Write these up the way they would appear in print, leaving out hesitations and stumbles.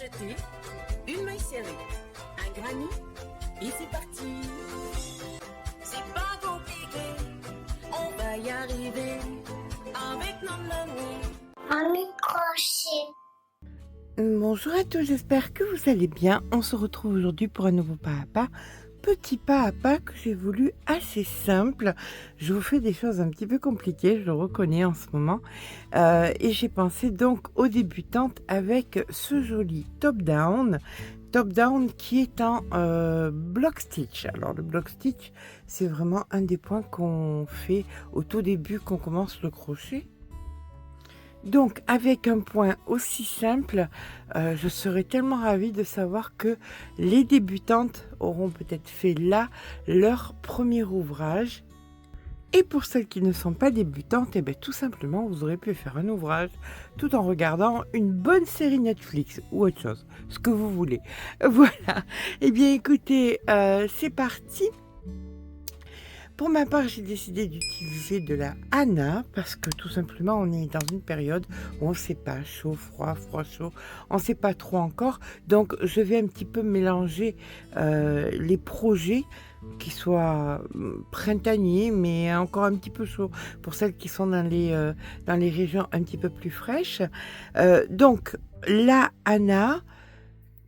jeter, une maille serrée, un granit, et c'est parti. C'est pas compliqué, on va y arriver avec nos mamies. Un micro-crochet. Bonjour à tous, j'espère que vous allez bien. On se retrouve aujourd'hui pour un nouveau pas à pas. Petit pas à pas que j'ai voulu assez simple. Je vous fais des choses un petit peu compliquées, je le reconnais en ce moment. Et j'ai pensé donc aux débutantes avec ce joli top-down. Top-down qui est en block stitch. Alors le block stitch, c'est vraiment un des points qu'on fait au tout début qu'on commence le crochet. Donc avec un point aussi simple, je serais tellement ravie de savoir que les débutantes auront peut-être fait là leur premier ouvrage. Et pour celles qui ne sont pas débutantes, eh bien, tout simplement, vous aurez pu faire un ouvrage tout en regardant une bonne série Netflix ou autre chose, ce que vous voulez. Voilà. Eh bien écoutez, c'est parti. Pour ma part, j'ai décidé d'utiliser de la Hana parce que tout simplement, on est dans une période où on ne sait pas, chaud, froid, froid, chaud, on ne sait pas trop encore. Donc, je vais un petit peu mélanger les projets qui soient printaniers, mais encore un petit peu chauds pour celles qui sont dans les régions un petit peu plus fraîches. Donc, la Hana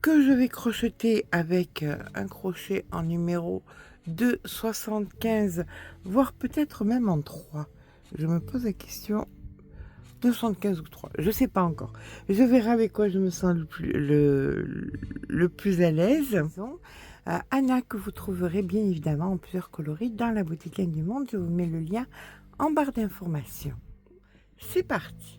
que je vais crocheter avec un crochet en numéro 2,75, voire peut-être même en 3. Je me pose la question, 2,75 ou 3, je ne sais pas encore. Je verrai avec quoi je me sens le plus à l'aise. Hana, que vous trouverez bien évidemment en plusieurs coloris dans la boutique Laine du Monde. Je vous mets le lien en barre d'informations. C'est parti.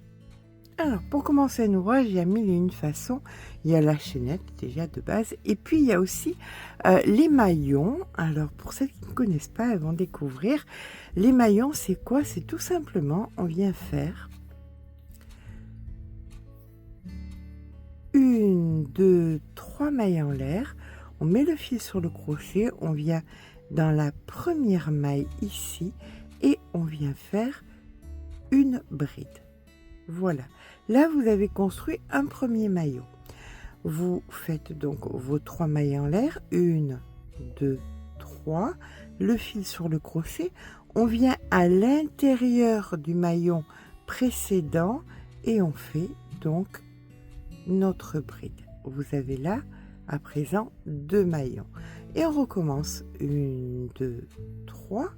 Alors, pour commencer un ouvrage, il y a mille et une façons. Il y a la chaînette, déjà de base. Et puis, il y a aussi les maillons. Alors, pour celles qui ne connaissent pas, elles vont découvrir. Les maillons, c'est quoi? C'est tout simplement, on vient faire 1, 2, 3 mailles en l'air. On met le fil sur le crochet. On vient dans la première maille ici. Et on vient faire une bride. Voilà, là vous avez construit un premier maillot. Vous faites donc vos 3 mailles en l'air, 1, 2, 3, le fil sur le crochet. On vient à l'intérieur du maillon précédent et on fait donc notre bride. Vous avez là à présent 2 maillons. Et on recommence, 1, 2, 3,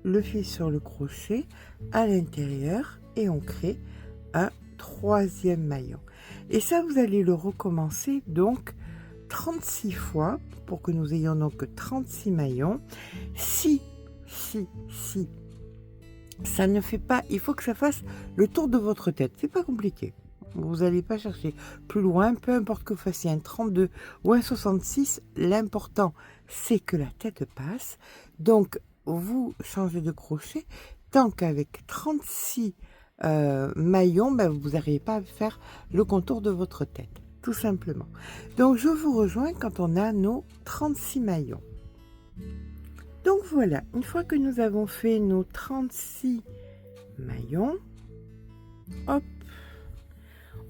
le fil sur le crochet à l'intérieur et on crée un 3e maillon. Et ça, vous allez le recommencer donc 36 fois pour que nous ayons donc 36 maillons. Si ça ne fait pas, il faut que ça fasse le tour de votre tête. C'est pas compliqué. Vous n'allez pas chercher plus loin, peu importe que vous fassiez un 32 ou un 66. L'important, c'est que la tête passe. Donc, vous changez de crochet tant qu'avec 36 maillons, ben, vous n'arrivez pas à faire le contour de votre tête, tout simplement. Donc, je vous rejoins quand on a nos 36 maillons. Donc, voilà, une fois que nous avons fait nos 36 maillons, hop,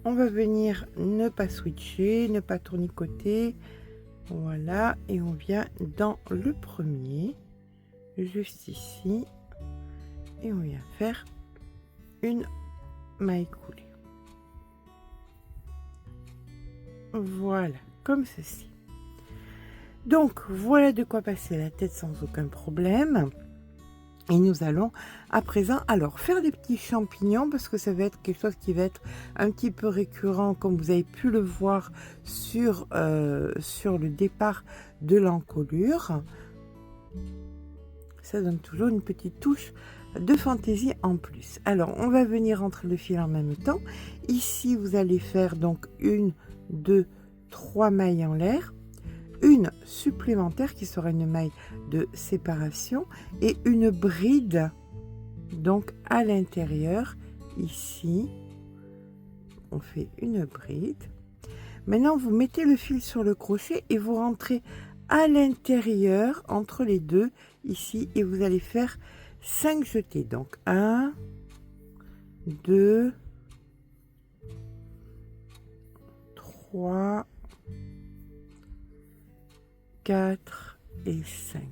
on va venir ne pas switcher, ne pas tournicoter. Voilà, et on vient dans le premier, juste ici, et on vient faire une maille coulée. Voilà, comme ceci. Donc, voilà de quoi passer la tête sans aucun problème. Et nous allons à présent alors faire des petits champignons parce que ça va être quelque chose qui va être un petit peu récurrent comme vous avez pu le voir sur le départ de l'encolure. Ça donne toujours une petite touche de fantaisie en plus. Alors, on va venir entrer le fil en même temps. Ici, vous allez faire donc 1, 2, 3 mailles en l'air. Une supplémentaire qui sera une maille de séparation et une bride donc à l'intérieur. Ici, on fait une bride. Maintenant, vous mettez le fil sur le crochet et vous rentrez à l'intérieur entre les deux ici et vous allez faire 5 jetés. Donc 1, 2, 3, 4 et 5.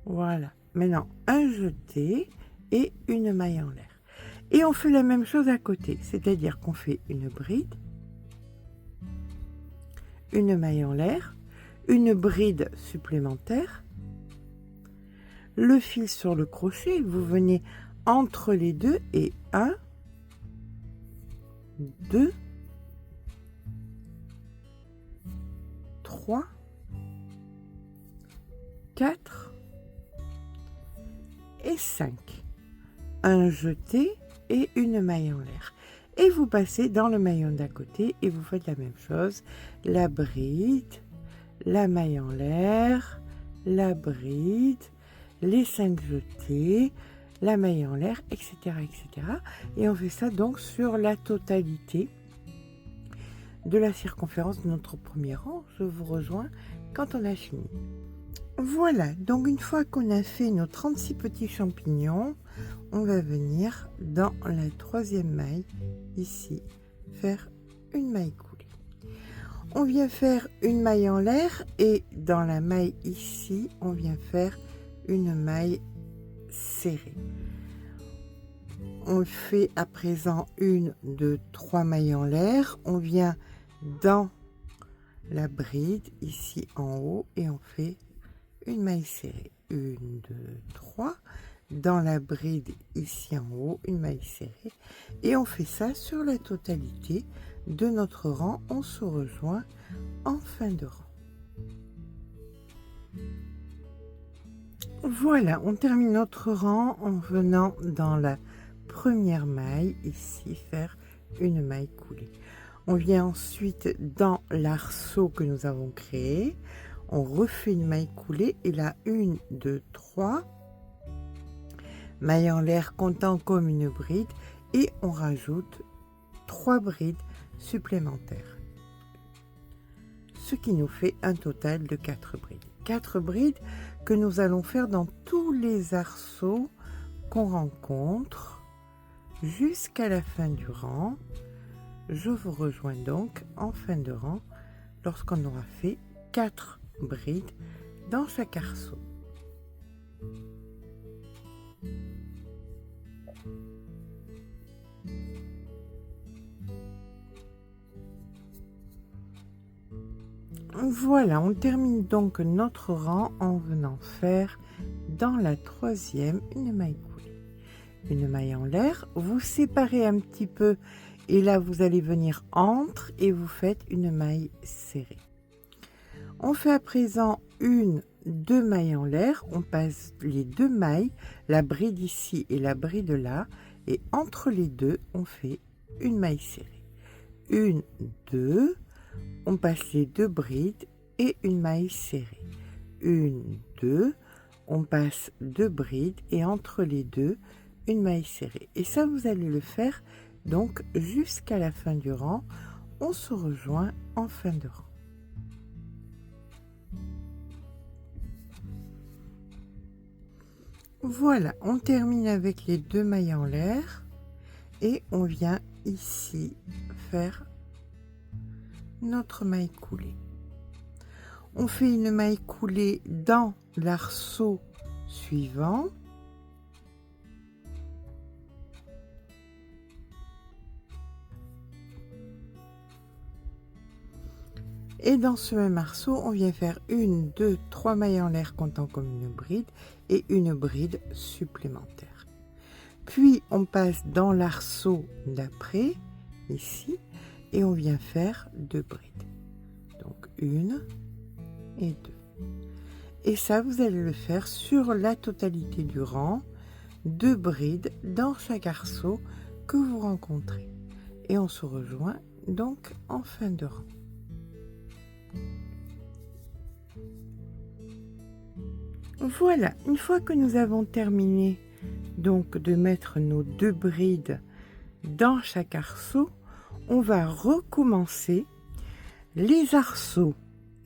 Voilà. Maintenant, un jeté et une maille en l'air. Et on fait la même chose à côté, c'est-à-dire qu'on fait une bride, une maille en l'air, une bride supplémentaire, le fil sur le crochet, vous venez entre les deux et 1, 2, 3, 4 et 5. Un jeté et une maille en l'air. Et vous passez dans le maillon d'à côté et vous faites la même chose. La bride, la maille en l'air, la bride, les 5 jetés, la maille en l'air, etc., etc. Et on fait ça donc sur la totalité de la circonférence de notre premier rang. Je vous rejoins quand on a fini. Voilà, donc une fois qu'on a fait nos 36 petits champignons, on va venir dans la troisième maille, ici, faire une maille coulée. On vient faire une maille en l'air et dans la maille ici, on vient faire une maille serrée. On fait à présent 1, 2, 3 mailles en l'air. On vient dans la bride ici en haut et on fait une maille serrée. 1, 2, 3. Dans la bride ici en haut, une maille serrée. Et on fait ça sur la totalité de notre rang. On se rejoint en fin de rang. Voilà, on termine notre rang en venant dans la première maille, ici, faire une maille coulée. On vient ensuite dans l'arceau que nous avons créé. On refait une maille coulée et là, 1, 2, 3. Maille en l'air comptant comme une bride et on rajoute 3 brides supplémentaires. Ce qui nous fait un total de 4 brides. 4 brides que nous allons faire dans tous les arceaux qu'on rencontre jusqu'à la fin du rang. Je vous rejoins donc en fin de rang lorsqu'on aura fait 4 brides dans chaque arceau. Voilà, on termine donc notre rang en venant faire dans la troisième une maille coulée. Une maille en l'air, vous séparez un petit peu et là vous allez venir entre et vous faites une maille serrée. On fait à présent 1, 2 mailles en l'air, on passe les 2 mailles, la bride ici et la bride là, et entre les deux on fait une maille serrée. 1, 2, on passe les 2 brides et une maille serrée. 1, 2, on passe 2 brides et entre les deux, une maille serrée. Et ça, vous allez le faire donc jusqu'à la fin du rang. On se rejoint en fin de rang. Voilà, on termine avec les 2 mailles en l'air et on vient ici faire notre maille coulée. On fait une maille coulée dans l'arceau suivant. Et dans ce même arceau, on vient faire 1, 2, 3 mailles en l'air comptant comme une bride et une bride supplémentaire. Puis on passe dans l'arceau d'après, ici, et on vient faire 2 brides. Donc 1 et 2. Et ça, vous allez le faire sur la totalité du rang, 2 brides dans chaque arceau que vous rencontrez. Et on se rejoint donc en fin de rang. Voilà, une fois que nous avons terminé donc de mettre nos 2 brides dans chaque arceau, on va recommencer les arceaux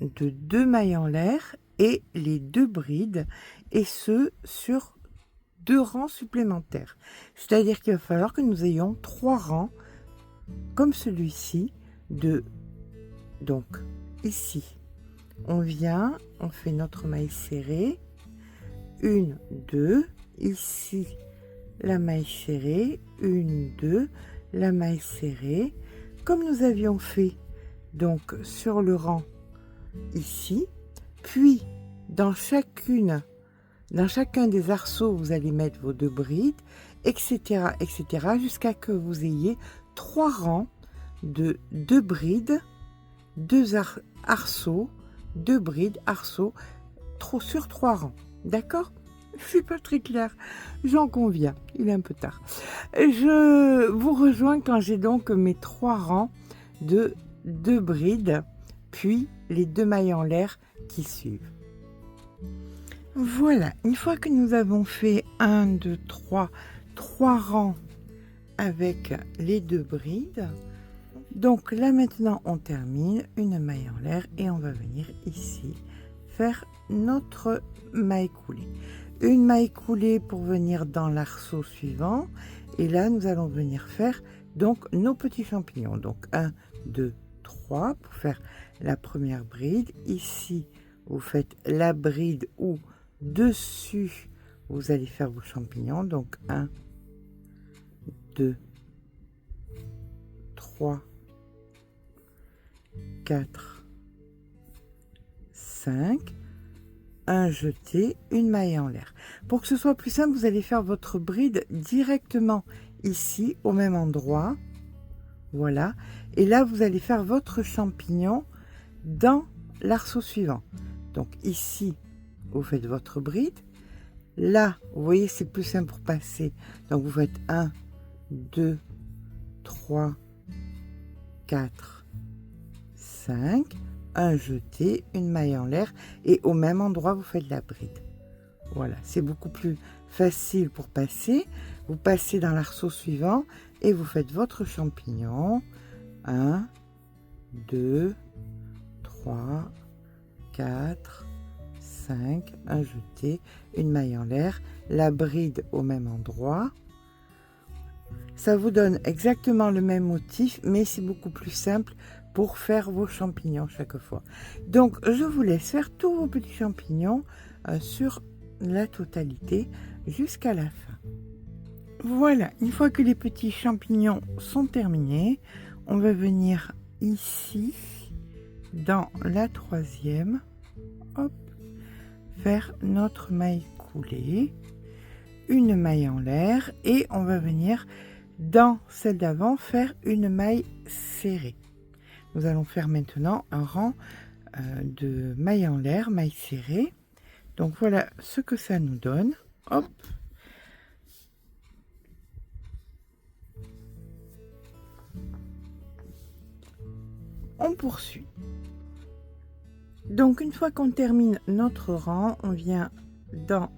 de 2 mailles en l'air et les 2 brides, et ce sur 2 rangs supplémentaires. C'est-à-dire qu'il va falloir que nous ayons 3 rangs comme celui-ci de, donc ici, on vient, on fait notre maille serrée, 1, 2, ici la maille serrée, 1, 2, la maille serrée, comme nous avions fait donc sur le rang ici, puis dans chacun des arceaux, vous allez mettre vos 2 brides, etc., etc., jusqu'à que vous ayez 3 rangs de 2 brides, 2 arceaux, 2 brides, arceaux, sur 3 rangs. D'accord? C'est pas très clair, j'en conviens, il est un peu tard. Je vous rejoins quand j'ai donc mes 3 rangs de 2 brides, puis les 2 mailles en l'air qui suivent. Voilà, une fois que nous avons fait 1, 2, 3 rangs avec les 2 brides, donc là maintenant on termine une maille en l'air et on va venir ici faire notre maille coulée. Une maille coulée pour venir dans l'arceau suivant, et là nous allons venir faire donc nos petits champignons. Donc 1, 2, 3 pour faire la première bride. Ici vous faites la bride où dessus vous allez faire vos champignons. Donc 1, 2, 3, 4, 5, un jeté, une maille en l'air. Pour que ce soit plus simple, vous allez faire votre bride directement ici au même endroit. Voilà, et là vous allez faire votre champignon dans l'arceau suivant. Donc ici vous faites votre bride, là vous voyez c'est plus simple pour passer, donc vous faites 1, 2, 3, 4, 5, un jeté, une maille en l'air, et au même endroit vous faites la bride. Voilà, c'est beaucoup plus facile pour passer. Vous passez dans l'arceau suivant et vous faites votre champignon. 1, 2, 3, 4, 5, un jeté, une maille en l'air, la bride au même endroit. Ça vous donne exactement le même motif, mais c'est beaucoup plus simple pour faire vos champignons chaque fois. Donc je vous laisse faire tous vos petits champignons sur la totalité jusqu'à la fin. Voilà, une fois que les petits champignons sont terminés, on va venir ici dans la troisième, hop, faire notre maille coulée, une maille en l'air, et on va venir dans celle d'avant faire une maille serrée. Nous allons faire maintenant un rang de mailles en l'air, maille serrée. Donc voilà ce que ça nous donne. Hop. On poursuit. Donc une fois qu'on termine notre rang, on vient dans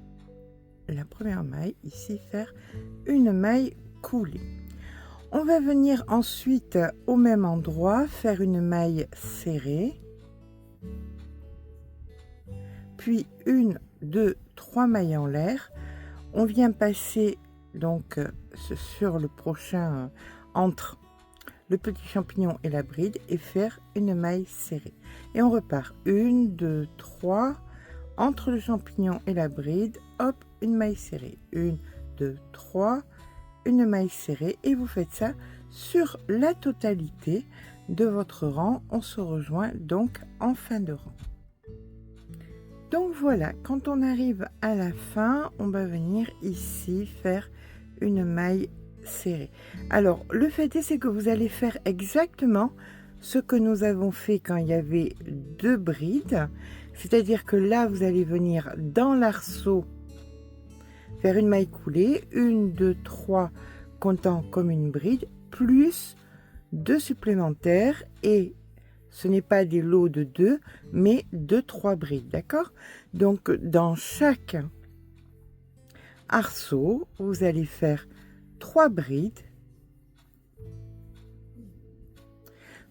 la première maille, ici faire une maille coulée. On va venir ensuite au même endroit faire une maille serrée, puis 1, 2, 3 mailles en l'air. On vient passer donc sur le prochain entre le petit champignon et la bride et faire une maille serrée. Et on repart 1, 2, 3 entre le champignon et la bride, hop, une maille serrée, 1, 2, 3, une maille serrée, et vous faites ça sur la totalité de votre rang. On se rejoint donc en fin de rang. Donc voilà, quand on arrive à la fin, on va venir ici faire une maille serrée. Alors le fait est, c'est que vous allez faire exactement ce que nous avons fait quand il y avait 2 brides, c'est-à-dire que là vous allez venir dans l'arceau faire une maille coulée, 1, 2, 3 comptant comme une bride, plus 2 supplémentaires, et ce n'est pas des lots de 2, mais de 3 brides, d'accord? Donc dans chaque arceau, vous allez faire 3 brides,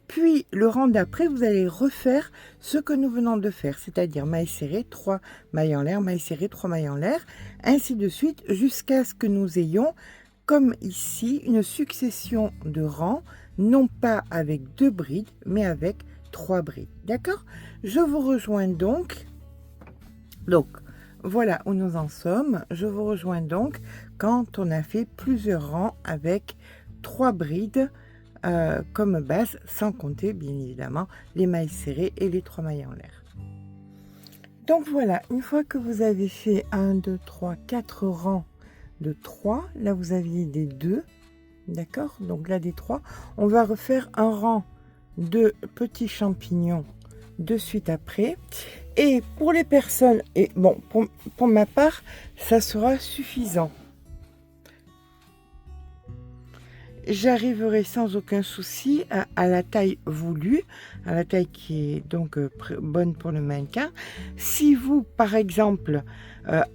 puis le rang d'après, vous allez refaire ce que nous venons de faire, c'est-à-dire maille serrée, 3 mailles en l'air, maille serrée, 3 mailles en l'air, ainsi de suite, jusqu'à ce que nous ayons, comme ici, une succession de rangs, non pas avec 2 brides, mais avec 3 brides. D'accord? Je vous rejoins donc. Donc, voilà où nous en sommes. Je vous rejoins donc quand on a fait plusieurs rangs avec 3 brides comme base, sans compter bien évidemment les mailles serrées et les 3 mailles en l'air. Donc voilà, une fois que vous avez fait 1, 2, 3, 4 rangs de 3, là vous aviez des 2, d'accord? Donc là des 3, on va refaire un rang de petits champignons de suite après. Et pour les personnes, et bon, pour ma part, ça sera suffisant. J'arriverai sans aucun souci à la taille voulue, à la taille qui est donc bonne pour le mannequin. Si vous, par exemple,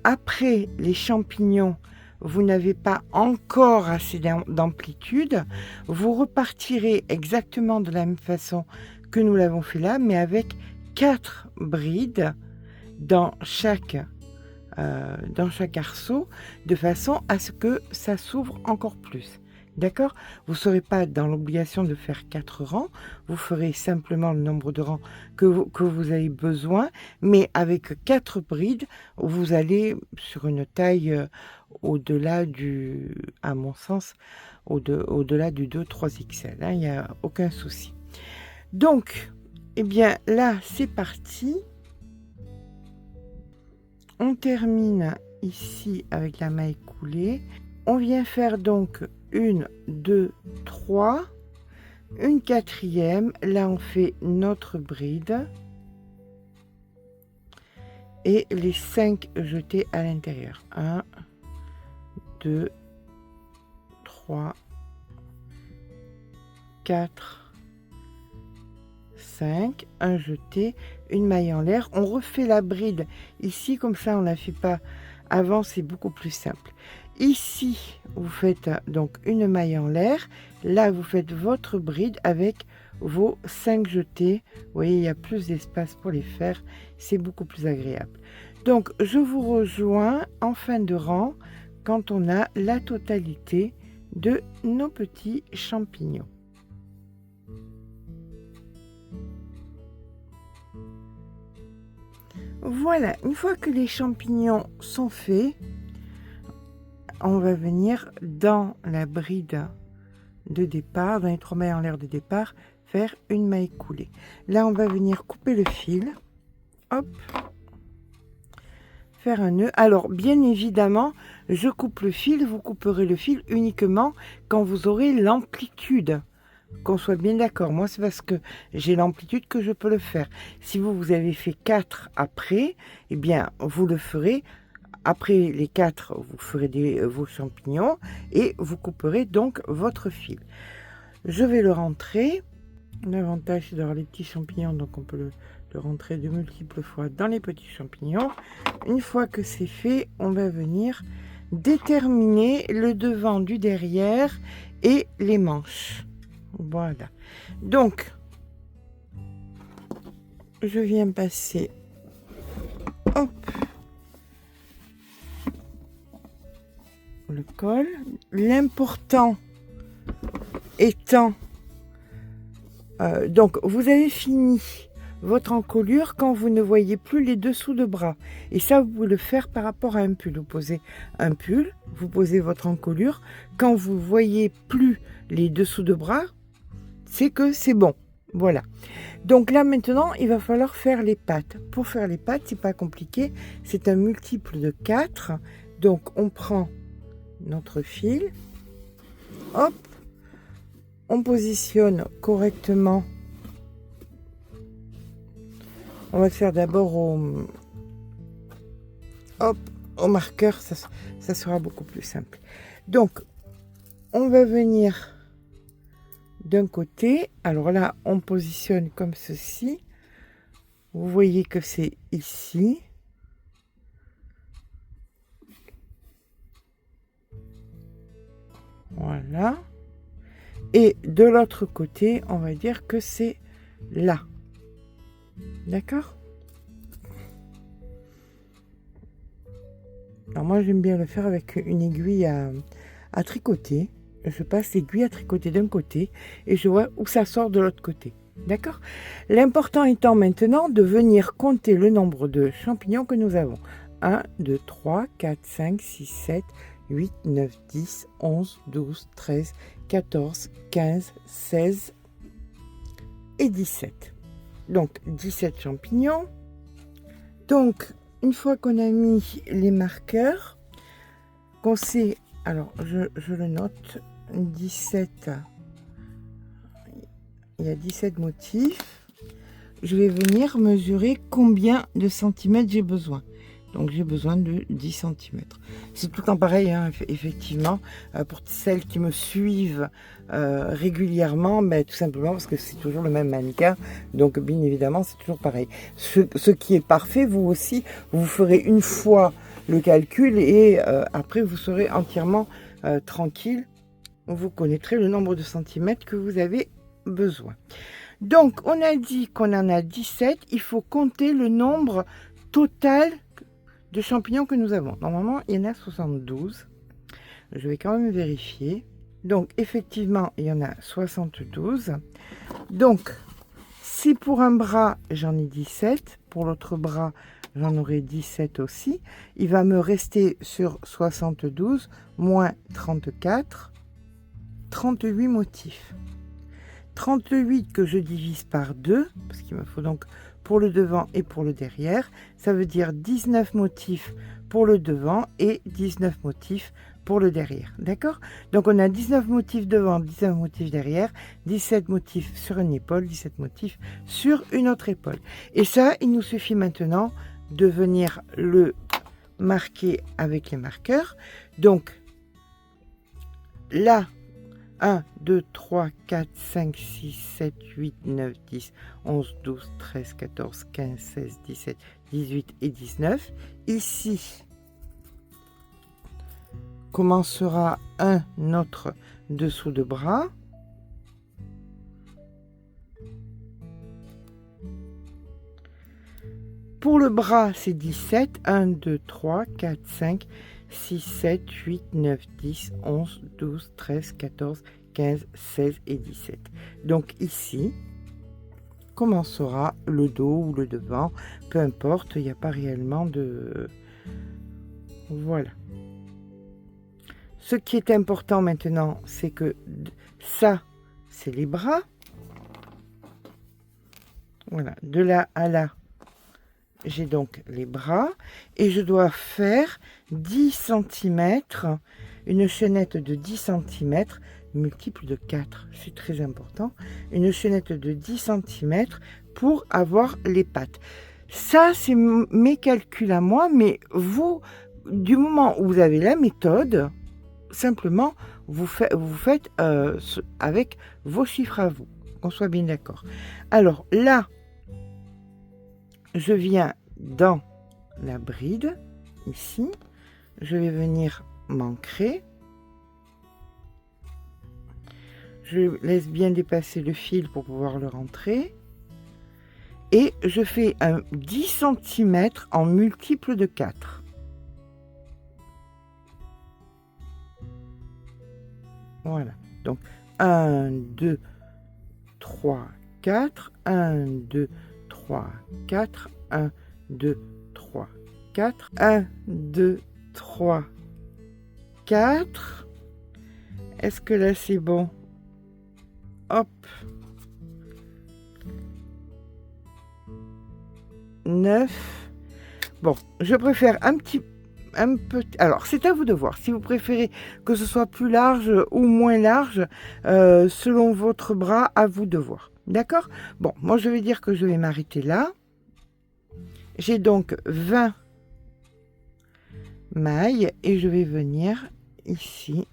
après les champignons, vous n'avez pas encore assez d'amplitude, vous repartirez exactement de la même façon que nous l'avons fait là, mais avec 4 brides dans chaque arceau, de façon à ce que ça s'ouvre encore plus. D'accord? Vous ne serez pas dans l'obligation de faire 4 rangs, vous ferez simplement le nombre de rangs que vous avez besoin, mais avec 4 brides, vous allez sur une taille au-delà du, à mon sens, au-delà du 2-3 XL, hein, il n'y a aucun souci. Donc, eh bien là, c'est parti. On termine ici avec la maille coulée. On vient faire donc 1, 2, 3, une 4e. Là, on fait notre bride et les 5 jetés à l'intérieur. 1, 2, 3, 4, 5, un jeté, une maille en l'air. On refait la bride ici, comme ça, on ne la fait pas avant, c'est beaucoup plus simple. Ici, vous faites donc une maille en l'air. Là, vous faites votre bride avec vos 5 jetés. Vous voyez, il y a plus d'espace pour les faire. C'est beaucoup plus agréable. Donc, je vous rejoins en fin de rang quand on a la totalité de nos petits champignons. Voilà, une fois que les champignons sont faits, on va venir dans la bride de départ, dans les 3 mailles en l'air de départ, faire une maille coulée. Là, on va venir couper le fil. Hop. Faire un nœud. Alors, bien évidemment, je coupe le fil. Vous couperez le fil uniquement quand vous aurez l'amplitude. Qu'on soit bien d'accord. Moi, c'est parce que j'ai l'amplitude que je peux le faire. Si vous avez fait 4 après, eh bien, vous le ferez. Après les 4, vous ferez vos champignons et vous couperez donc votre fil. Je vais le rentrer. L'avantage, c'est d'avoir les petits champignons, donc on peut le rentrer de multiples fois dans les petits champignons. Une fois que c'est fait, on va venir déterminer le devant du derrière et les manches. Voilà. Donc, je viens passer, hop, le col. L'important étant, donc vous avez fini votre encolure quand vous ne voyez plus les dessous de bras. Et ça, vous pouvez le faire par rapport à un pull. Vous posez un pull, vous posez votre encolure. Quand vous voyez plus les dessous de bras, c'est que c'est bon. Voilà. Donc là, maintenant, il va falloir faire les pattes. Pour faire les pattes, c'est pas compliqué. C'est un multiple de 4. Donc, on prend notre fil. Hop. On positionne correctement. On va faire d'abord au marqueur. Ça sera beaucoup plus simple. Donc, on va venir d'un côté. Alors là, on positionne comme ceci. Vous voyez que c'est ici. Voilà. Et de l'autre côté, on va dire que c'est là. D'accord? Alors moi, j'aime bien le faire avec une aiguille à tricoter. Je passe l'aiguille à tricoter d'un côté et je vois où ça sort de l'autre côté. D'accord? L'important étant maintenant de venir compter le nombre de champignons que nous avons. 1, 2, 3, 4, 5, 6, 7, 8, 9, 10, 11, 12, 13, 14, 15, 16 et 17. Donc 17 champignons. Donc une fois qu'on a mis les marqueurs, qu'on sait, alors je le note, 17, il y a 17 motifs, je vais venir mesurer combien de centimètres j'ai besoin. Donc j'ai besoin de 10 cm. C'est tout le temps pareil, hein, effectivement, pour celles qui me suivent régulièrement, ben, tout simplement parce que c'est toujours le même mannequin, donc bien évidemment c'est toujours pareil. Ce qui est parfait, vous aussi, vous ferez une fois le calcul et après vous serez entièrement tranquille, vous connaîtrez le nombre de centimètres que vous avez besoin. Donc on a dit qu'on en a 17, il faut compter le nombre total de champignons que nous avons. Normalement, il y en a 72. Je vais quand même vérifier. Donc, effectivement, il y en a 72. Donc, si pour un bras, j'en ai 17, pour l'autre bras, j'en aurai 17 aussi, il va me rester sur 72, moins 34, 38 motifs. 38 que je divise par 2, parce qu'il me faut donc pour le devant et pour le derrière, ça veut dire 19 motifs pour le devant et 19 motifs pour le derrière, d'accord? Donc on a 19 motifs devant, 19 motifs derrière, 17 motifs sur une épaule, 17 motifs sur une autre épaule. Et ça, il nous suffit maintenant de venir le marquer avec les marqueurs. Donc là, 1, 2, 3, 4, 5, 6, 7, 8, 9, 10, 11, 12, 13, 14, 15, 16, 17, 18 et 19. Ici commencera un autre dessous de bras. Pour le bras, c'est 17. 1, 2, 3, 4, 5, 6, 7, 8, 9, 10, 11, 12, 13, 14, 15, 16 et 17. Donc ici, commencera le dos ou le devant, peu importe, il n'y a pas réellement de... Voilà. Ce qui est important maintenant, c'est que ça, c'est les bras. Voilà, de là à là, j'ai donc les bras et je dois faire 10 cm, une chaînette de 10 cm multiple de 4, c'est très important, une chaînette de 10 cm pour avoir les pattes. Ça, c'est mes calculs à moi, mais vous, du moment où vous avez la méthode, simplement, vous faites avec vos chiffres à vous, qu'on soit bien d'accord. Alors là, je viens dans la bride, ici, je vais venir m'ancrer. Je laisse bien dépasser le fil pour pouvoir le rentrer. Et je fais un 10 cm en multiple de 4. Voilà. Donc 1, 2, 3, 4. 1, 2, 3, 4. 1, 2, 3, 4. 1, 2, 3, 4. Est-ce que là c'est bon? Hop. 9. Bon, je préfère un peu. Alors, c'est à vous de voir. Si vous préférez que ce soit plus large ou moins large, selon votre bras, à vous de voir. D'accord? Bon, moi, je vais dire que je vais m'arrêter là. J'ai donc 20 mailles et je vais venir ici.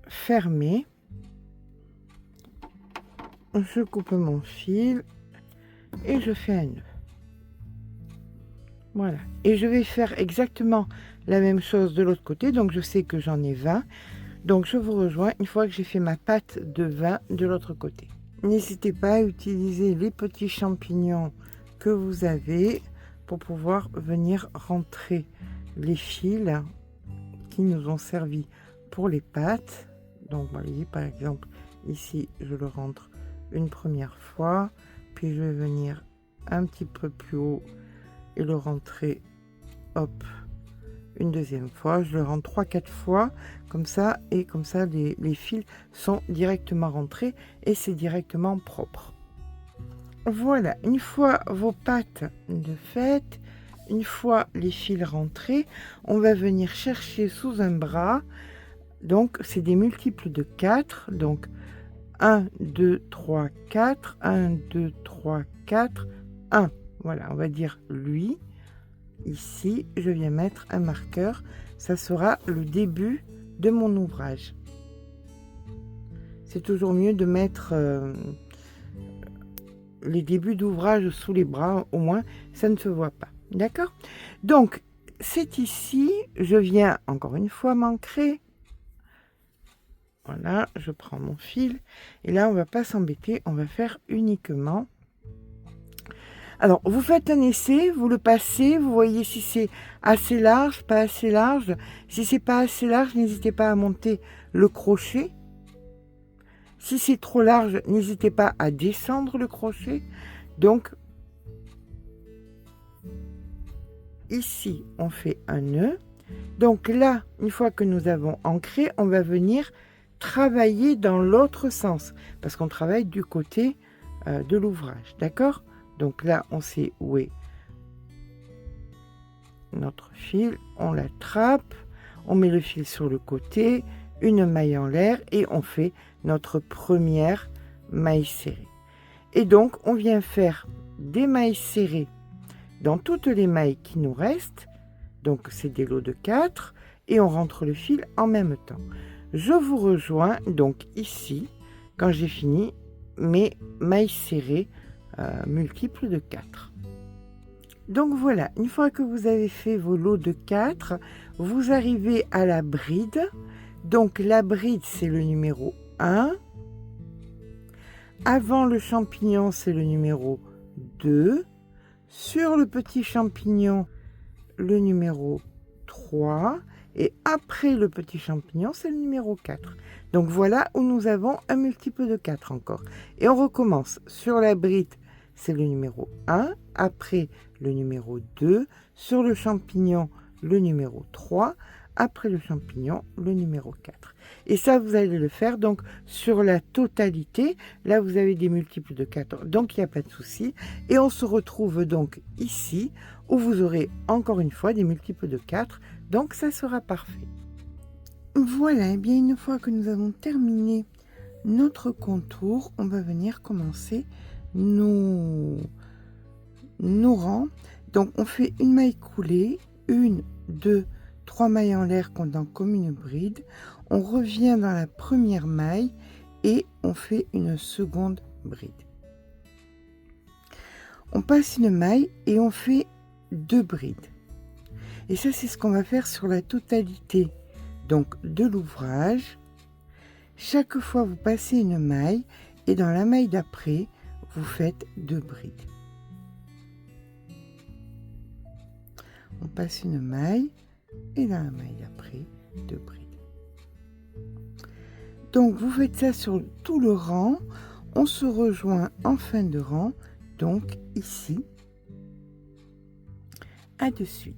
Fermer. Je coupe mon fil et je fais un nœud. Voilà. Et je vais faire exactement la même chose de l'autre côté. Donc, je sais que j'en ai 20. Donc, je vous rejoins une fois que j'ai fait ma patte de 20 de l'autre côté. N'hésitez pas à utiliser les petits champignons que vous avez pour pouvoir venir rentrer les fils qui nous ont servi pour les pattes. Donc vous voyez, par exemple, ici, je le rentre une première fois, puis je vais venir un petit peu plus haut et le rentrer, hop, une deuxième fois. Je le rentre 3-4 fois, comme ça, et comme ça, les fils sont directement rentrés et c'est directement propre. Voilà, une fois vos pattes de faites, une fois les fils rentrés, on va venir chercher sous un bras. Donc, c'est des multiples de 4. Donc, 1, 2, 3, 4. 1, 2, 3, 4. 1. Voilà, on va dire lui. Ici, je viens mettre un marqueur. Ça sera le début de mon ouvrage. C'est toujours mieux de mettre les débuts d'ouvrage sous les bras. Au moins, ça ne se voit pas. D'accord? Donc, c'est ici. Je viens encore une fois m'ancrer. Voilà, je prends mon fil. Et là, on va pas s'embêter. On va faire uniquement... Alors, vous faites un essai, vous le passez, vous voyez si c'est assez large, pas assez large. Si c'est pas assez large, n'hésitez pas à monter le crochet. Si c'est trop large, n'hésitez pas à descendre le crochet. Donc, ici, on fait un nœud. Donc là, une fois que nous avons ancré, on va venir travailler dans l'autre sens. Parce qu'on travaille du côté de l'ouvrage, d'accord? Donc là, on sait où est notre fil. On l'attrape, on met le fil sur le côté, une maille en l'air et on fait notre première maille serrée. Et donc, on vient faire des mailles serrées dans toutes les mailles qui nous restent. Donc, c'est des lots de 4 et on rentre le fil en même temps. Je vous rejoins donc ici quand j'ai fini mes mailles serrées multiples de 4. Donc voilà, une fois que vous avez fait vos lots de 4, vous arrivez à la bride. Donc la bride, c'est le numéro 1. Avant le champignon, c'est le numéro 2. Sur le petit champignon, le numéro 3. Et après le petit champignon, c'est le numéro 4. Donc voilà où nous avons un multiple de 4 encore. Et on recommence. Sur la bride, c'est le numéro 1. Après le numéro 2. Sur le champignon, le numéro 3. Après le champignon, le numéro 4. Et ça, vous allez le faire donc sur la totalité. Là, vous avez des multiples de 4, donc il n'y a pas de souci. Et on se retrouve donc ici, où vous aurez encore une fois des multiples de 4. Donc, ça sera parfait. Voilà, et bien une fois que nous avons terminé notre contour, on va venir commencer nos rangs. Donc, on fait une maille coulée, 1, 2, 3 mailles en l'air comptant comme une bride. On revient dans la première maille et on fait une seconde bride. On passe une maille et on fait 2 brides. Et ça, c'est ce qu'on va faire sur la totalité donc de l'ouvrage. Chaque fois, vous passez une maille et dans la maille d'après, vous faites 2 brides. On passe une maille et dans la maille d'après, 2 brides. Donc, vous faites ça sur tout le rang. On se rejoint en fin de rang, donc ici. À de suite.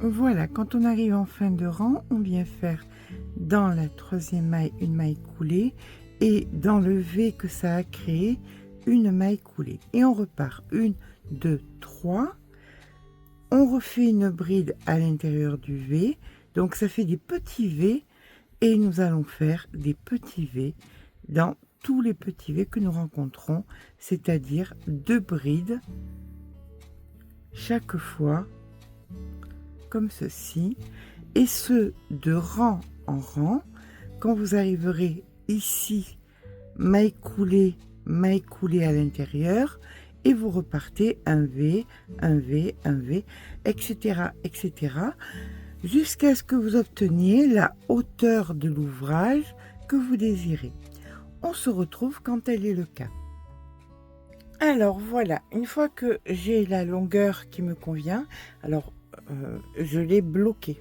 Voilà, quand on arrive en fin de rang, on vient faire dans la troisième maille une maille coulée et dans le V que ça a créé, une maille coulée. Et on repart. 1, 2, 3. On refait une bride à l'intérieur du V. Donc, ça fait des petits V. Et nous allons faire des petits V dans tous les petits V que nous rencontrons, c'est-à-dire 2 brides chaque fois, comme ceci, et ce de rang en rang. Quand vous arriverez ici, maille coulée à l'intérieur, et vous repartez un V, un V, un V, etc., etc., jusqu'à ce que vous obteniez la hauteur de l'ouvrage que vous désirez. On se retrouve quand elle est le cas. Alors voilà, une fois que j'ai la longueur qui me convient, alors je l'ai bloqué.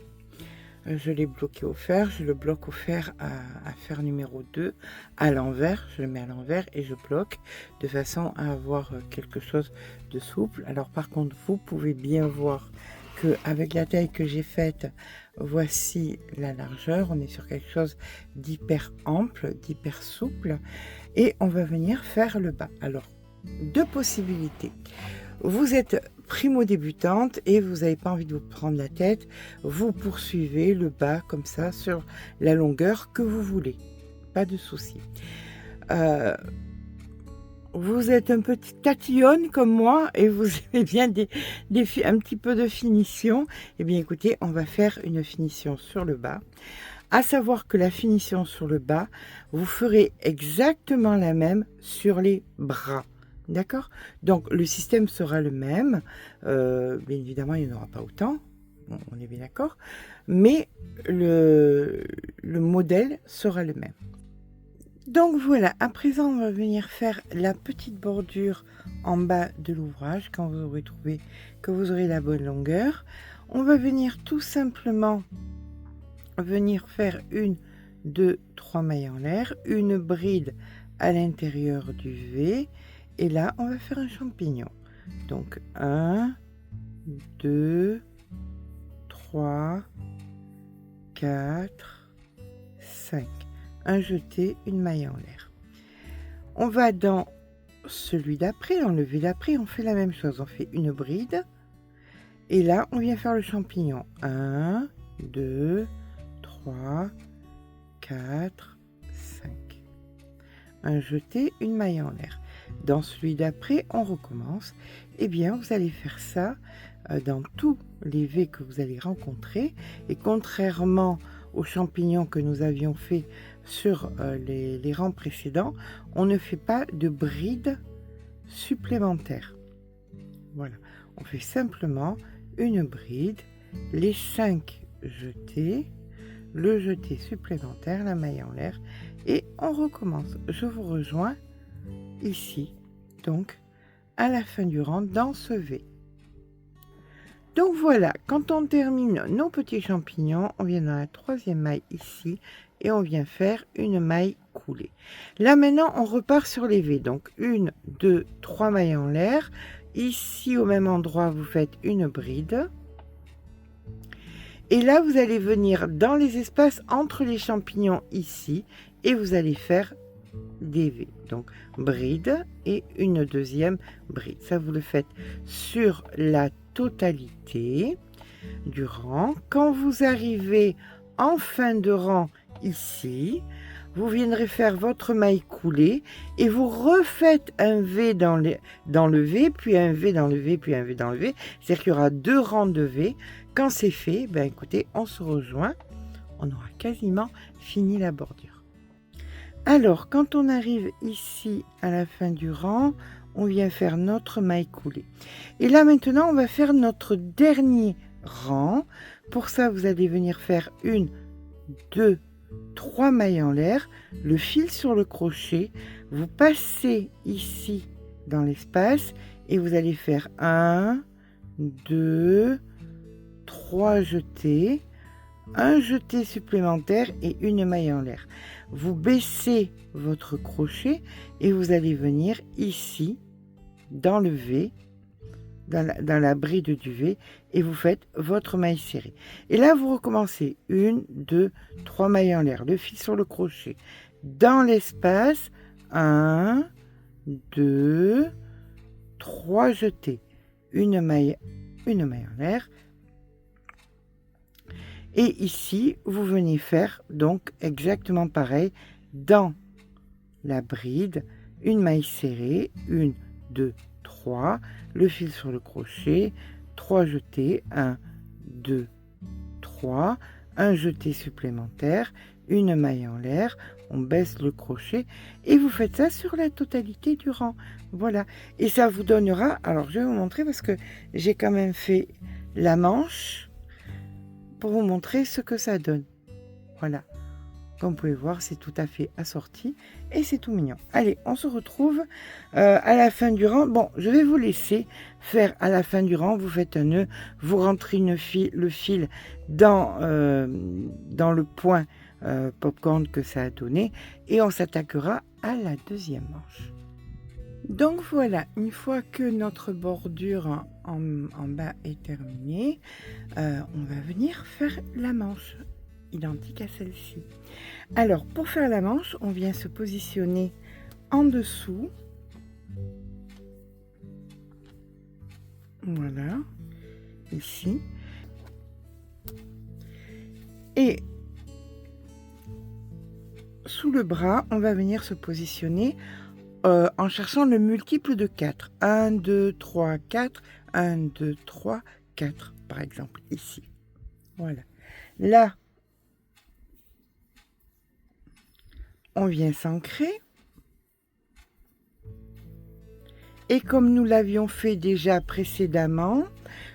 Je l'ai bloqué au fer, je le bloque au fer à fer numéro 2 à l'envers, je le mets à l'envers et je bloque de façon à avoir quelque chose de souple. Alors par contre, vous pouvez bien voir que avec la taille que j'ai faite, voici la largeur, on est sur quelque chose d'hyper ample, d'hyper souple, et on va venir faire le bas. Alors, deux possibilités. Vous êtes primo-débutante et vous n'avez pas envie de vous prendre la tête, vous poursuivez le bas comme ça sur la longueur que vous voulez, pas de souci. Vous êtes un petit tatillonne comme moi et vous aimez bien un petit peu de finition. Eh bien écoutez, on va faire une finition sur le bas. À savoir que la finition sur le bas, vous ferez exactement la même sur les bras. D'accord? Donc le système sera le même. Bien évidemment, il n'y en aura pas autant. Bon, on est bien d'accord. Mais le modèle sera le même. Donc voilà, à présent, on va venir faire la petite bordure en bas de l'ouvrage quand vous aurez trouvé que vous aurez la bonne longueur. On va venir tout simplement faire 1, 2, 3 mailles en l'air, une bride à l'intérieur du V. Et là, on va faire un champignon. Donc, 1, 2, 3, 4, 5. Un jeté, une maille en l'air. On va dans celui d'après, dans le V d'après, on fait la même chose. On fait une bride. Et là, on vient faire le champignon. 1, 2, 3, 4, 5. Un jeté, une maille en l'air. Dans celui d'après, on recommence. Eh bien, vous allez faire ça dans tous les V que vous allez rencontrer. Et contrairement aux champignons que nous avions fait sur les rangs précédents, on ne fait pas de bride supplémentaire. Voilà, on fait simplement une bride, les 5 jetés, le jeté supplémentaire, la maille en l'air, et on recommence. Je vous rejoins ici, donc à la fin du rang dans ce V. Donc voilà, quand on termine nos petits champignons, on vient dans la 3e maille ici et on vient faire une maille coulée. Là maintenant, on repart sur les V. Donc 1, 2, 3 mailles en l'air. Ici au même endroit, vous faites une bride. Et là, vous allez venir dans les espaces entre les champignons ici et vous allez faire des V. Donc bride et une deuxième bride. Ça, vous le faites sur la totalité du rang. Quand vous arrivez en fin de rang ici, vous viendrez faire votre maille coulée et vous refaites un V dans le V, puis un V dans le V, puis un V dans le V. C'est-à-dire qu'il y aura 2 rangs de V. Quand c'est fait, ben écoutez, on se rejoint. On aura quasiment fini la bordure. Alors, quand on arrive ici à la fin du rang, on vient faire notre maille coulée. Et là, maintenant, on va faire notre dernier rang. Pour ça, vous allez venir faire 1, 2, 3 mailles en l'air, le fil sur le crochet, vous passez ici dans l'espace et vous allez faire 1, 2, 3 jetés, un jeté supplémentaire et une maille en l'air. Vous baissez votre crochet et vous allez venir ici dans le V, dans la bride du V, et vous faites votre maille serrée. Et là, vous recommencez 1, 2, 3 mailles en l'air, le fil sur le crochet, dans l'espace, 1, 2, 3 jetés, une maille en l'air. Et ici, vous venez faire donc exactement pareil dans la bride, une maille serrée, 1, 2, 3, le fil sur le crochet, 3 jetés, 1, 2, 3, un jeté supplémentaire, une maille en l'air, on baisse le crochet et vous faites ça sur la totalité du rang. Voilà, et ça vous donnera, alors je vais vous montrer parce que j'ai quand même fait la manche pour vous montrer ce que ça donne. Voilà, Comme vous pouvez voir, c'est tout à fait assorti et c'est tout mignon. Allez, on se retrouve à la fin du rang. Bon, je vais vous laisser faire à la fin du rang. Vous faites un nœud, vous rentrez le fil dans le point popcorn que ça a donné et on s'attaquera à la deuxième manche. Donc voilà, une fois que notre bordure en bas est terminée, on va venir faire la manche identique à celle-ci. Alors pour faire la manche, on vient se positionner en dessous. Voilà, ici. Et sous le bras, on va venir se positionner en cherchant le multiple de 4. 1, 2, 3, 4. 1, 2, 3, 4, par exemple, ici. Voilà. Là, on vient s'ancrer. Et comme nous l'avions fait déjà précédemment,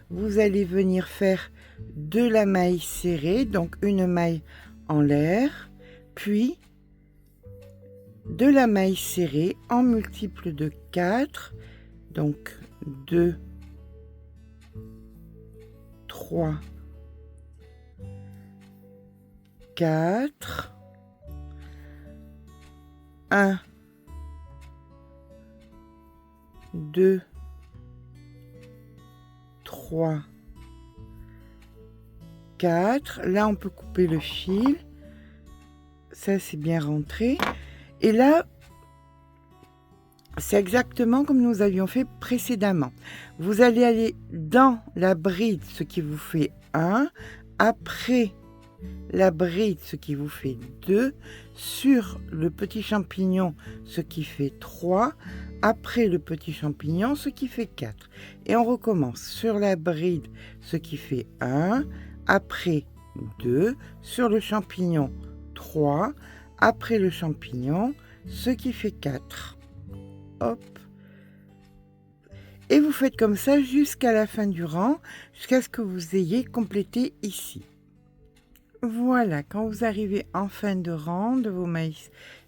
vous allez venir faire de la maille serrée, donc une maille en l'air, puis de la maille serrée en multiple de 4, donc 2, 3, 4, 1, 2, 3, 4. Là, on peut couper le fil. Ça, c'est bien rentré. Et là, c'est exactement comme nous avions fait précédemment. Vous allez aller dans la bride, ce qui vous fait 1. Après la bride, ce qui vous fait 2. Sur le petit champignon, ce qui fait 3. Après le petit champignon, ce qui fait 4. Et on recommence sur la bride, ce qui fait 1. Après 2. Sur le champignon, 3. Après le champignon, ce qui fait 4. Hop. Et vous faites comme ça jusqu'à la fin du rang, jusqu'à ce que vous ayez complété ici. Voilà, quand vous arrivez en fin de rang de vos mailles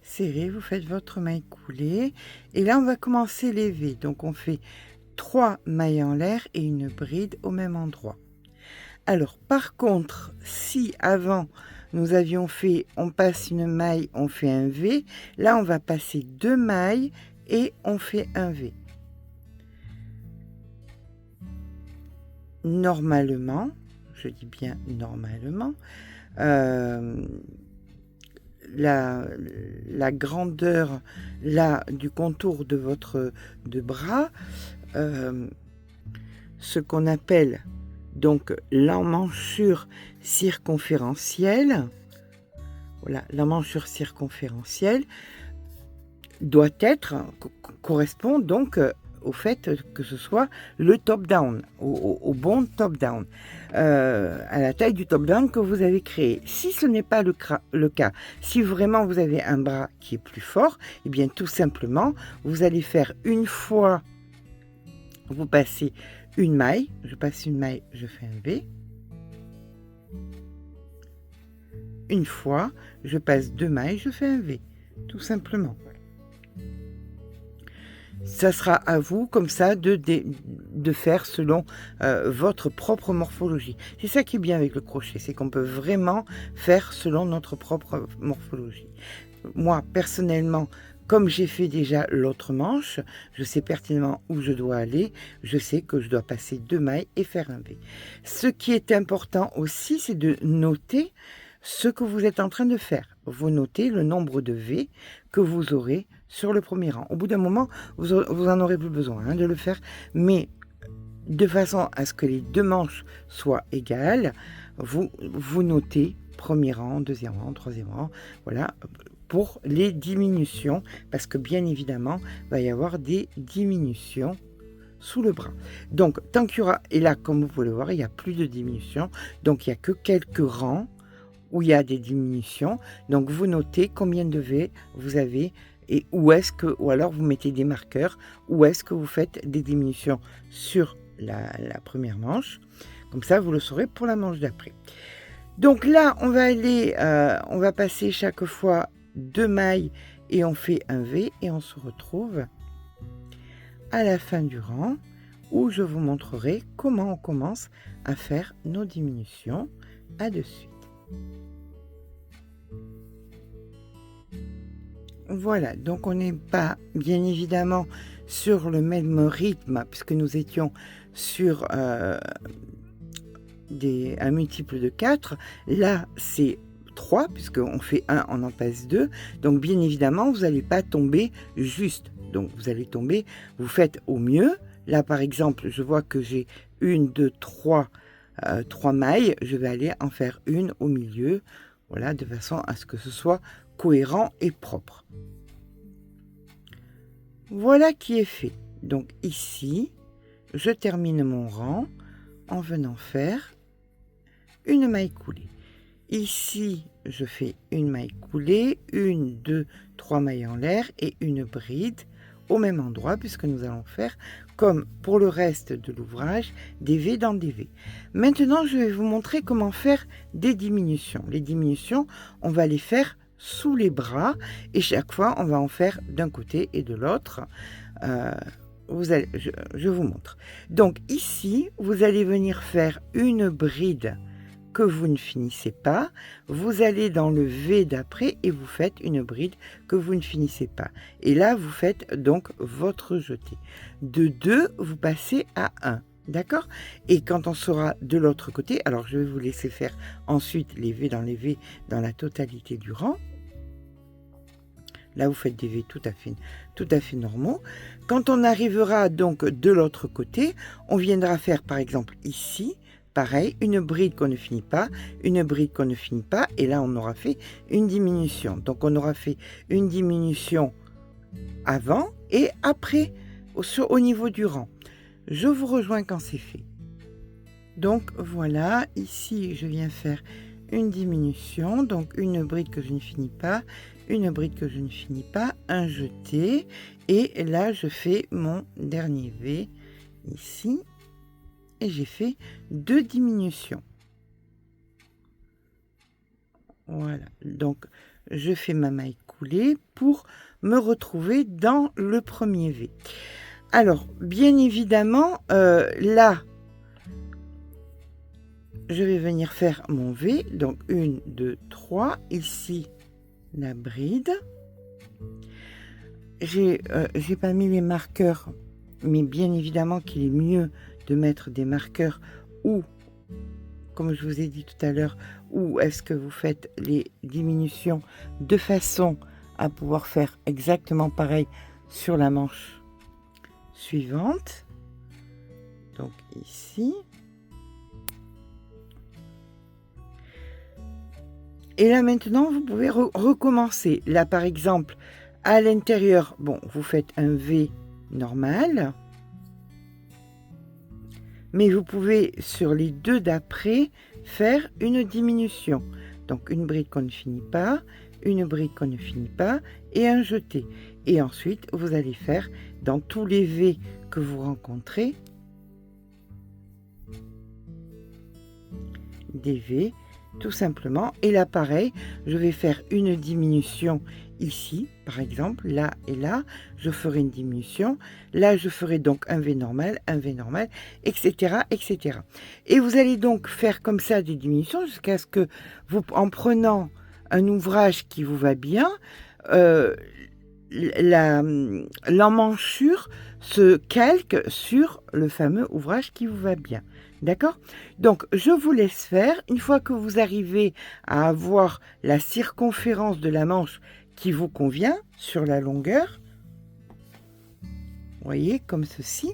serrées, vous faites votre maille coulée. Et là, on va commencer les V. Donc, on fait 3 mailles en l'air et une bride au même endroit. Alors, par contre, si avant, nous avions fait, on passe une maille, on fait un V. Là, on va passer 2 mailles et on fait un V. Normalement, je dis bien normalement, la grandeur là du contour de votre bras, ce qu'on appelle donc l'emmanchure circonférentielle, voilà, l'emmanchure circonférentielle doit être, correspond donc au fait que ce soit le top-down, au bon top-down, à la taille du top-down que vous avez créé. Si ce n'est pas le cas, si vraiment vous avez un bras qui est plus fort, eh bien tout simplement, vous allez faire une fois, vous passez une maille, je passe une maille, je fais un V. Une fois, je passe 2 mailles, je fais un V, tout simplement. Ça sera à vous, comme ça, de faire selon votre propre morphologie. C'est ça qui est bien avec le crochet, c'est qu'on peut vraiment faire selon notre propre morphologie. Moi, personnellement, comme j'ai fait déjà l'autre manche, je sais pertinemment où je dois aller, je sais que je dois passer 2 mailles et faire un V. Ce qui est important aussi, c'est de noter ce que vous êtes en train de faire. Vous notez le nombre de V que vous aurez sur le premier rang. Au bout d'un moment, vous en aurez plus besoin de le faire, mais de façon à ce que les 2 manches soient égales, vous notez premier rang, deuxième rang, troisième rang, voilà, pour les diminutions, parce que bien évidemment, il va y avoir des diminutions sous le bras. Donc, tant qu'il y aura, et là, comme vous pouvez le voir, il n'y a plus de diminution, donc il n'y a que quelques rangs où il y a des diminutions. Donc, vous notez combien de V vous avez et où est-ce que, ou alors vous mettez des marqueurs, où est-ce que vous faites des diminutions sur la première manche. Comme ça, vous le saurez pour la manche d'après. Donc là, on va aller, on va passer chaque fois 2 mailles et on fait un V et on se retrouve à la fin du rang où je vous montrerai comment on commence à faire nos diminutions. À de suite. Voilà, donc on n'est pas bien évidemment sur le même rythme puisque nous étions sur un multiple de 4. Là, c'est 3 puisqu'on fait 1, on en passe 2. Donc bien évidemment, vous n'allez pas tomber juste. Donc vous allez tomber, vous faites au mieux. Là, par exemple, je vois que j'ai 1, 2, 3 mailles. Je vais aller en faire une au milieu. Voilà, de façon à ce que ce soit cohérent et propre. Voilà qui est fait. Donc ici, je termine mon rang en venant faire une maille coulée. Ici, je fais une maille coulée, 1, 2, 3 mailles en l'air et une bride au même endroit puisque nous allons faire, comme pour le reste de l'ouvrage, des V dans des V. Maintenant, je vais vous montrer comment faire des diminutions. Les diminutions, on va les faire sous les bras et chaque fois, on va en faire d'un côté et de l'autre. Je vous montre. Donc ici, vous allez venir faire une bride que vous ne finissez pas, vous allez dans le V d'après et vous faites une bride que vous ne finissez pas. Et là, vous faites donc votre jeté. De 2, vous passez à 1. D'accord? Et quand on sera de l'autre côté, alors je vais vous laisser faire ensuite les V dans la totalité du rang. Là, vous faites des V tout à fait normaux. Quand on arrivera donc de l'autre côté, on viendra faire par exemple ici, pareil, une bride qu'on ne finit pas, une bride qu'on ne finit pas, et là on aura fait une diminution. Donc on aura fait une diminution avant et après au niveau du rang. Je vous rejoins quand c'est fait. Donc voilà, ici je viens faire une diminution, donc une bride que je ne finis pas, une bride que je ne finis pas, un jeté, et là je fais mon dernier V ici. Et j'ai fait 2 diminutions. Voilà, donc je fais ma maille coulée pour me retrouver dans le premier V. Alors, bien évidemment, là, je vais venir faire mon V. Donc 1, 2, 3. Ici, la bride. J'ai pas mis les marqueurs, mais bien évidemment qu'il est mieux de mettre des marqueurs ou, comme je vous ai dit tout à l'heure, où est-ce que vous faites les diminutions de façon à pouvoir faire exactement pareil sur la manche suivante. Donc ici. Et là maintenant, vous pouvez recommencer. Là par exemple, à l'intérieur, bon, vous faites un V normal. Mais vous pouvez, sur les 2 d'après, faire une diminution. Donc, une bride qu'on ne finit pas, une bride qu'on ne finit pas, et un jeté. Et ensuite, vous allez faire, dans tous les V que vous rencontrez, des V, tout simplement. Et là, pareil, je vais faire une diminution ici, par exemple, là et là, je ferai une diminution. Là, je ferai donc un V normal, etc., etc. Et vous allez donc faire comme ça des diminutions jusqu'à ce que vous, en prenant un ouvrage qui vous va bien, l'emmanchure se calque sur le fameux ouvrage qui vous va bien. D'accord? Donc, je vous laisse faire. Une fois que vous arrivez à avoir la circonférence de la manche qui vous convient sur la longueur, vous voyez, comme ceci.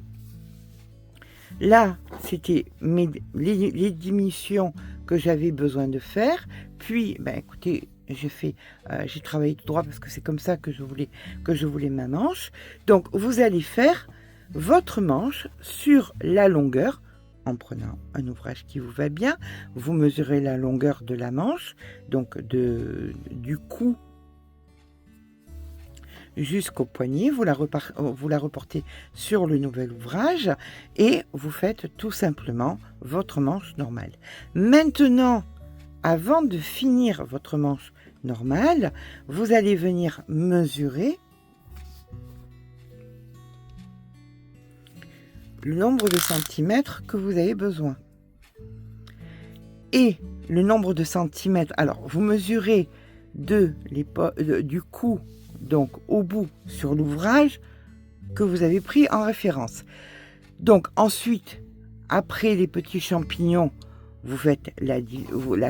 Là, c'était les diminutions que j'avais besoin de faire. Puis, ben, écoutez, j'ai travaillé tout droit parce que c'est comme ça que je voulais ma manche. Donc, vous allez faire votre manche sur la longueur en prenant un ouvrage qui vous va bien. Vous mesurez la longueur de la manche, donc du cou jusqu'au poignet, vous la reportez sur le nouvel ouvrage et vous faites tout simplement votre manche normale. Maintenant avant de finir votre manche normale, vous allez venir mesurer le nombre de centimètres que vous avez besoin. Et le nombre de centimètres, alors vous mesurez du cou, donc au bout sur l'ouvrage que vous avez pris en référence. Donc ensuite, après les petits champignons, vous faites la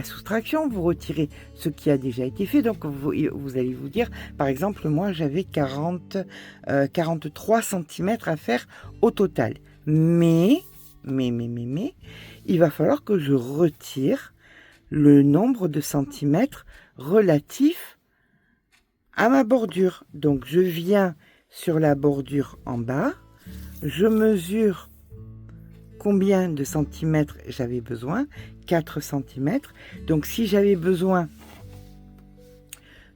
soustraction, vous retirez ce qui a déjà été fait. Donc vous allez vous dire, par exemple, moi j'avais 43 cm à faire au total. Mais, il va falloir que je retire le nombre de centimètres relatif à ma bordure. Donc je viens sur la bordure en bas, je mesure combien de centimètres j'avais besoin, 4 cm. Donc si j'avais besoin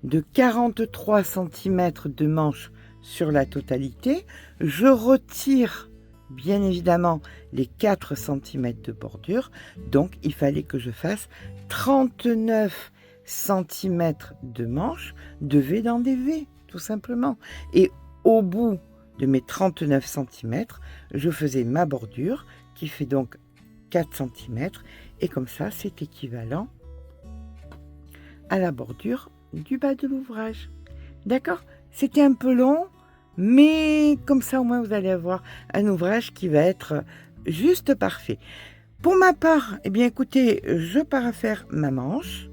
de 43 cm de manche sur la totalité, je retire bien évidemment les 4 cm de bordure. Donc il fallait que je fasse 39 cm de manche de V dans des V, tout simplement. Et au bout de mes 39 cm, je faisais ma bordure qui fait donc 4 cm, et comme ça c'est équivalent à la bordure du bas de l'ouvrage. D'accord? C'était un peu long, mais comme ça au moins vous allez avoir un ouvrage qui va être juste parfait. Pour ma part, eh bien écoutez, je pars à faire ma manche.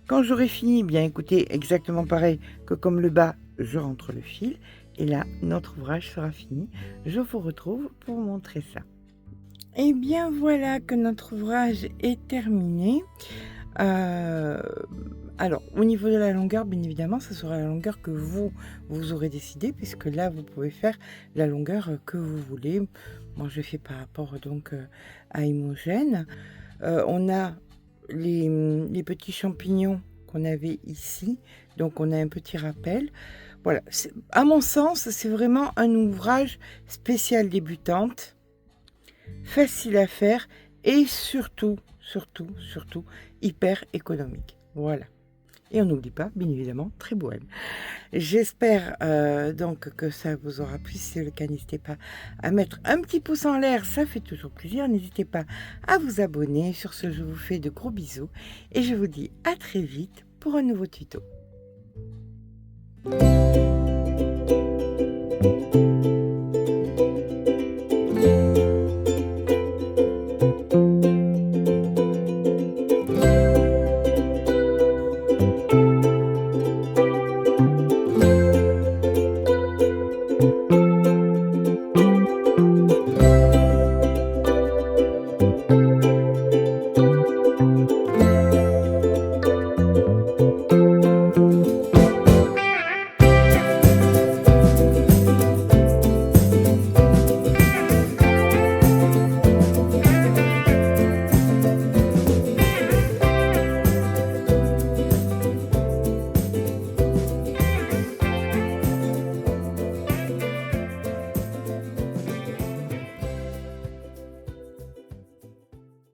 Quand j'aurai fini, eh bien écoutez, exactement pareil que comme le bas, je rentre le fil, et là notre ouvrage sera fini. Je vous retrouve pour vous montrer ça. Et bien voilà que notre ouvrage est terminé. Alors au niveau de la longueur, bien évidemment ce sera la longueur que vous aurez décidé, puisque là vous pouvez faire la longueur que vous voulez. Moi je fais par rapport donc à Imogène. On a les petits champignons qu'on avait ici, donc on a un petit rappel. Voilà, à mon sens c'est vraiment un ouvrage spécial débutante, facile à faire et surtout hyper économique. Voilà. Et on n'oublie pas, bien évidemment, très bohème. J'espère donc que ça vous aura plu. Si c'est le cas, n'hésitez pas à mettre un petit pouce en l'air, ça fait toujours plaisir. N'hésitez pas à vous abonner. Sur ce, je vous fais de gros bisous et je vous dis à très vite pour un nouveau tuto.